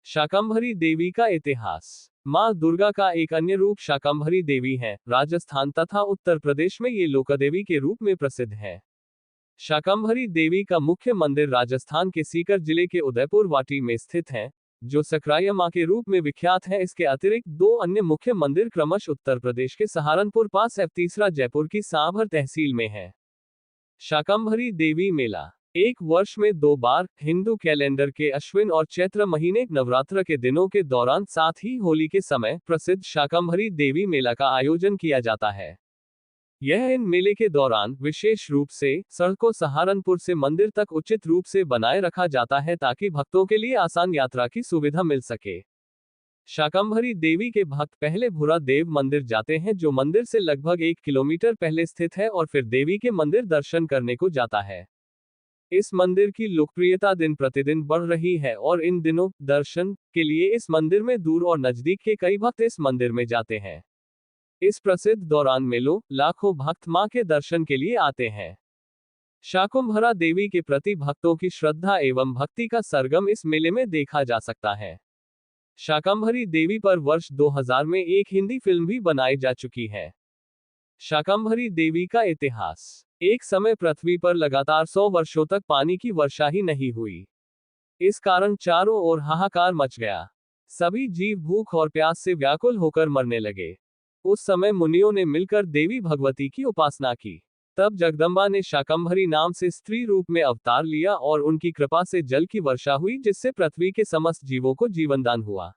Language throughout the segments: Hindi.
शाकंभरी देवी का इतिहास। मां दुर्गा का एक अन्य रूप शाकंभरी देवी है। राजस्थान तथा उत्तर प्रदेश में ये लोकदेवी के रूप में प्रसिद्ध है। शाकंभरी देवी का मुख्य मंदिर राजस्थान के सीकर जिले के उदयपुर वाटी में स्थित है, जो सक्राय मां के रूप में विख्यात है। इसके अतिरिक्त दो अन्य मुख्य मंदिर क्रमश उत्तर प्रदेश के सहारनपुर पास एवं तीसरा जयपुर की सांभर तहसील में है। शाकंभरी देवी मेला एक वर्ष में 2 बार हिंदू कैलेंडर के अश्विन और चैत्र महीने नवरात्र के दिनों के दौरान, साथ ही होली के समय प्रसिद्ध शाकंभरी देवी मेला का आयोजन किया जाता है। यह इन मेले के दौरान विशेष रूप से सड़कों सहारनपुर से मंदिर तक उचित रूप से बनाए रखा जाता है, ताकि भक्तों के लिए आसान यात्रा की सुविधा मिल सके। शाकंभरी देवी के भक्त पहले भूरा देव मंदिर जाते हैं, जो मंदिर से लगभग 1 किलोमीटर पहले स्थित है, और फिर देवी के मंदिर दर्शन करने को जाता है। इस मंदिर की लोकप्रियता दिन प्रतिदिन बढ़ रही है और इन दिनों दर्शन के लिए इस मंदिर में दूर और नजदीक के कई भक्त इस मंदिर में जाते हैं। इस प्रसिद्ध दौरान मेलों लाखों भक्त मां के दर्शन के लिए आते हैं। शाकंभरा देवी के प्रति भक्तों की श्रद्धा एवं भक्ति का सरगम इस मेले में देखा जा सकता है। शाकंभरी देवी पर वर्ष 2000 में एक हिंदी फिल्म भी बनाई जा चुकी है। शाकंभरी देवी का इतिहास। एक समय पृथ्वी पर लगातार 100 वर्षों तक पानी की वर्षा ही नहीं हुई। इस कारण चारों ओर हाहाकार मच गया। सभी जीव भूख और प्यास से व्याकुल होकर मरने लगे। उस समय मुनियों ने मिलकर देवी भगवती की उपासना की। तब जगदम्बा ने शाकंभरी नाम से स्त्री रूप में अवतार लिया और उनकी कृपा से जल की वर्षा हुई, जिससे पृथ्वी के समस्त जीवों को जीवनदान हुआ।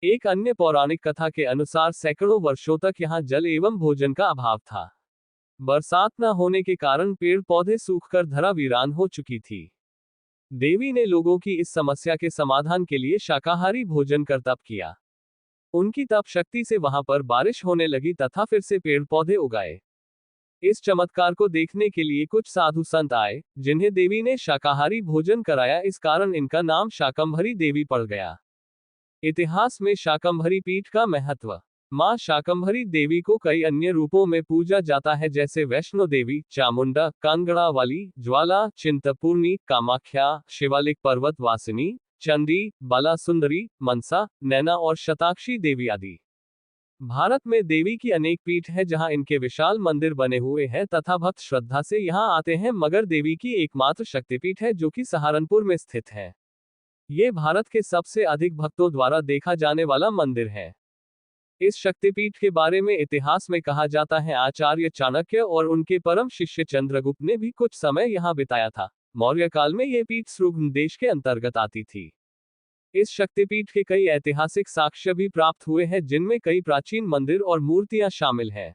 एक अन्य पौराणिक कथा के अनुसार सैकड़ों वर्षों तक यहाँ जल एवं भोजन का अभाव था। बरसात न होने के कारण पेड़ पौधे सूखकर धरा वीरान हो चुकी थी। देवी ने लोगों की इस समस्या के समाधान के लिए शाकाहारी भोजन कर तप किया। उनकी तप शक्ति से वहां पर बारिश होने लगी तथा फिर से पेड़ पौधे उगाए। इस चमत्कार को देखने के लिए कुछ साधु संत आए, जिन्हें देवी ने शाकाहारी भोजन कराया। इस कारण इनका नाम शाकंभरी देवी पड़ गया। इतिहास में शाकंभरी पीठ का महत्व। मां शाकंभरी देवी को कई अन्य रूपों में पूजा जाता है, जैसे वैष्णो देवी, चामुंडा, कांगड़ावाली, ज्वाला, चिंतपूर्णी, कामाख्या, शिवालिक पर्वत वासिनी, चंडी, बाला सुंदरी, मनसा, नैना और शताक्षी देवी आदि। भारत में देवी की अनेक पीठ है, जहां इनके विशाल मंदिर बने हुए हैं तथा भक्त श्रद्धा से यहां आते हैं, मगर देवी की एकमात्र शक्तिपीठ है जो कि सहारनपुर में स्थित है। ये भारत के सबसे अधिक भक्तों द्वारा देखा जाने वाला मंदिर है। इस शक्तिपीठ के बारे में इतिहास में कहा जाता है, आचार्य चाणक्य और उनके परम शिष्य चंद्रगुप्त ने भी कुछ समय यहाँ बिताया था। मौर्य काल में यह पीठ श्रुंग देश के अंतर्गत आती थी। इस शक्तिपीठ के कई ऐतिहासिक साक्ष्य भी प्राप्त हुए हैं, जिनमें कई प्राचीन मंदिर और मूर्तियां शामिल हैं।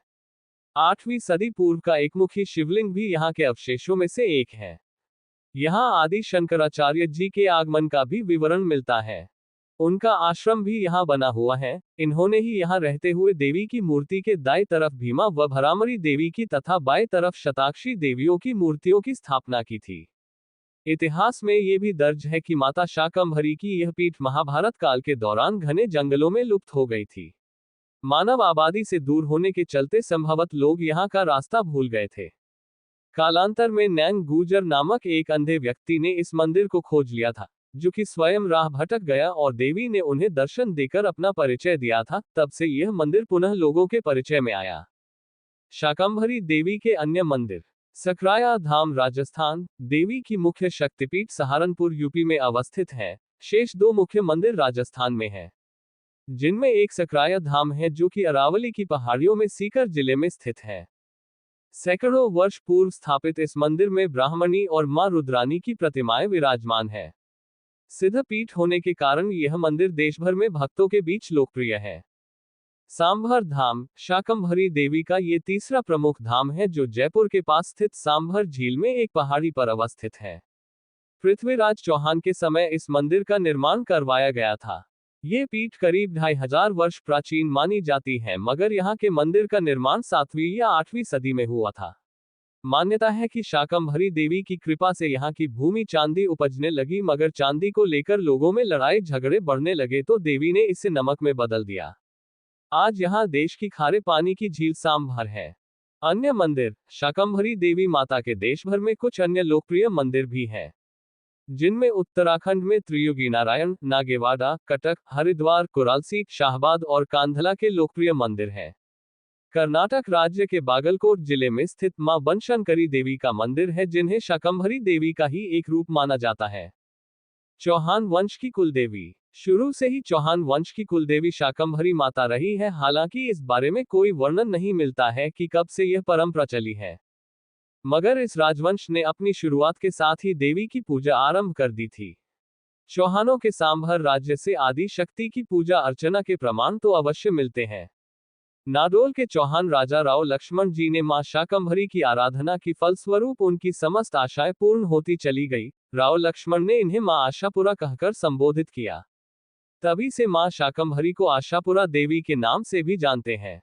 8वीं सदी पूर्व का एकमुखी शिवलिंग भी यहाँ के अवशेषों में से एक है। यहाँ आदि शंकराचार्य जी के आगमन का भी विवरण मिलता है। उनका आश्रम भी यहाँ बना हुआ है। इन्होंने ही यहाँ रहते हुए देवी की मूर्ति के दाईं तरफ भीमा व भरामरी देवी की तथा बाएं तरफ शताक्षी देवियों की मूर्तियों की स्थापना की थी। इतिहास में ये भी दर्ज है कि माता शाकंभरी की यह पीठ महाभारत काल के दौरान घने जंगलों में लुप्त हो गई थी। मानव आबादी से दूर होने के चलते संभवत लोग यहाँ का रास्ता भूल गए थे। कालांतर में नैन गुर्जर नामक एक अंधे व्यक्ति ने इस मंदिर को खोज लिया था, जो कि स्वयं राह भटक गया और देवी ने उन्हें दर्शन देकर अपना परिचय दिया था। तब से यह मंदिर पुनः लोगों के परिचय में आया। शाकंभरी देवी के अन्य मंदिर। सकराया धाम राजस्थान। देवी की मुख्य शक्तिपीठ सहारनपुर यूपी में अवस्थित है। शेष 2 मुख्य मंदिर राजस्थान में है, जिनमें एक सकराया धाम है, जो कि अरावली की पहाड़ियों में सीकर जिले में स्थित है। सैकड़ों वर्ष पूर्व स्थापित इस मंदिर में ब्राह्मणी और मां रुद्रानी की प्रतिमाएं विराजमान है। सिद्ध पीठ होने के कारण यह मंदिर देश भर में भक्तों के बीच लोकप्रिय है। सांभर धाम। शाकंभरी देवी का ये तीसरा प्रमुख धाम है, जो जयपुर के पास स्थित सांभर झील में एक पहाड़ी पर अवस्थित है। पृथ्वीराज चौहान के समय इस मंदिर का निर्माण करवाया गया था। ये पीठ करीब 2500 वर्ष प्राचीन मानी जाती है, मगर यहाँ के मंदिर का निर्माण 7वीं या 8वीं सदी में हुआ था। मान्यता है कि शाकंभरी देवी की कृपा से यहाँ की भूमि चांदी उपजने लगी, मगर चांदी को लेकर लोगों में लड़ाई झगड़े बढ़ने लगे तो देवी ने इसे नमक में बदल दिया। आज यहाँ देश की खारे पानी की झील सांभर है। अन्य मंदिर। शाकंभरी देवी माता के देश भर में कुछ अन्य लोकप्रिय मंदिर भी हैं। जिनमें उत्तराखंड में त्रियुगी नारायण, नागेवाड़ा, कटक, हरिद्वार, कुरालसी, शाहबाद और कांधला के लोकप्रिय मंदिर हैं। कर्नाटक राज्य के बागलकोट जिले में स्थित मां बनशंकरी देवी का मंदिर है, जिन्हें शाकंभरी देवी का ही एक रूप माना जाता है। चौहान वंश की कुलदेवी। शुरू से ही चौहान वंश की कुलदेवी शाकंभरी माता रही है, हालांकि इस बारे में कोई वर्णन नहीं मिलता है कि कब से यह परंपरा चली है। मगर इस राजवंश ने अपनी शुरुआत के साथ ही देवी की पूजा आरंभ कर दी थी। चौहानों के सांभर राज्य से आदि शक्ति की पूजा अर्चना के प्रमाण तो अवश्य मिलते हैं। नाडोल के चौहान राजा राव लक्ष्मण जी ने मां शाकंभरी की आराधना की फलस्वरूप उनकी समस्त आशाएं पूर्ण होती चली गई। राव लक्ष्मण ने इन्हें मां आशापुरा कहकर संबोधित किया। तभी से मां शाकंभरी को आशापुरा देवी के नाम से भी जानते हैं।